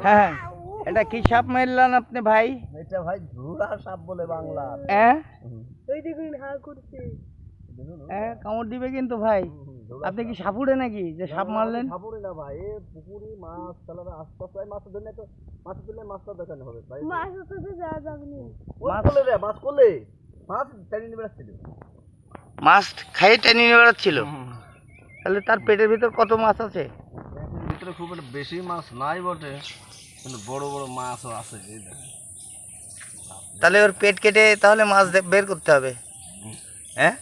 হ্যাঁ, এটা কি সাপ মারলেন আপনি ভাই? এটা ভাই ঝুরা সাপ বলে বাংলা। হ্যাঁ, কামড় দিবে কিন্তু ভাই। আপনি কি সাপুড়ে নাকি যে সাপ মারলেন? সাপুরে না ভাই, এ পুকুরি মাছ তাহলে আস্তে মাছ ধরে তো মাছ ধরলে মাছটা দেখানো হবে ভাই। মাছ ধরতে যাওয়া যাবে না। মাছ করলে রে, মাছ করলে মাছ টেনে নিয়ে বেড়াচ্ছিল। মাছ খাইয়ে টেনে নিয়ে বেড়াচ্ছিল? তাহলে তার পেটের ভিতর কত মাছ আছে? পেটের ভিতরে খুব একটা বেশি মাছ নাই বটে, কিন্তু বড় বড় মাছও আছে। এই দেখেন, তাহলে ওর পেট কেটে তাহলে মাছ বের করতে হবে। হ্যাঁ,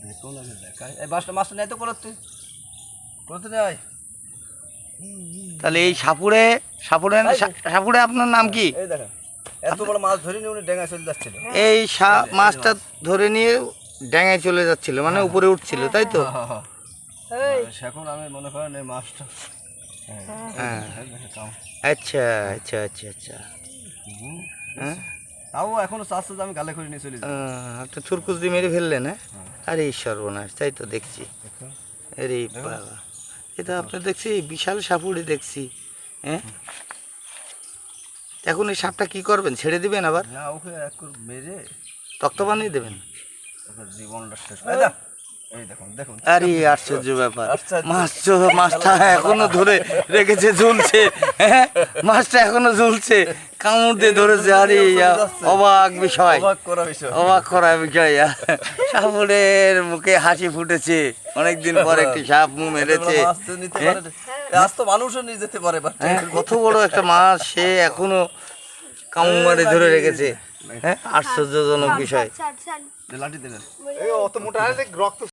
দেখো না দেখা এই মাছটা নাই তো করতে করতে যাই। তাহলে এই সাপুড়ে সাপুড়ে আপনার নাম কি? এই দেখেন, এত বড় মাছ ধরে নিয়ে উনি ডেঙ্গায় চলে যাচ্ছিল। এই মাছটা ধরে নিয়ে ড্যাঙায় চলে যাচ্ছিল, মানে উপরে উঠছিল, তাই তো? এখন আমি মনে করেন এই মাছটা আচ্ছা আচ্ছা আচ্ছা আচ্ছা। হ্যাঁ, তাও এখনো চাচ্ছে যে আমি গালে করে নিয়ে চলে যাই। একটা থুরকুস দিয়ে মেরে ফেললেন? হ্যাঁ, আরে সর্বনাশ, তাই তো দেখছি। আরে বাবা, এটা আপনি দেখছি বিশাল সাপুড়ে দেখছি। হ্যাঁ, এখন এই সাপটা কি করবেন? ছেড়ে দিবেন আবার? না, ওকে একটু মেরে তক্ত বানিয়ে দেবেন? ওকে জীবনটা শেষ। এই দেখুন দেখুন, আরে আশ্চর্য ব্যাপার, মাছটা এখনো ধরে রেখেছে, ঝুলছে। হ্যাঁ, মাছটা এখনো ঝুলছে, কামড় দিয়ে ধরেছে। আরে অবাক বিষয়, অবাক করা বিষয়। সাপুড়ের মুখে হাসি ফুটেছে, অনেকদিন পর একটি সাপ মুখ মেরেছে। মানুষও নিয়ে যেতে পারে। কত বড় একটা মাছ, সে এখনো কামড় মারে ধরে রেখেছে। হ্যাঁ, আশ্চর্যজনক বিষয়। লাঠি দেবেন। অত মোটা রক্ত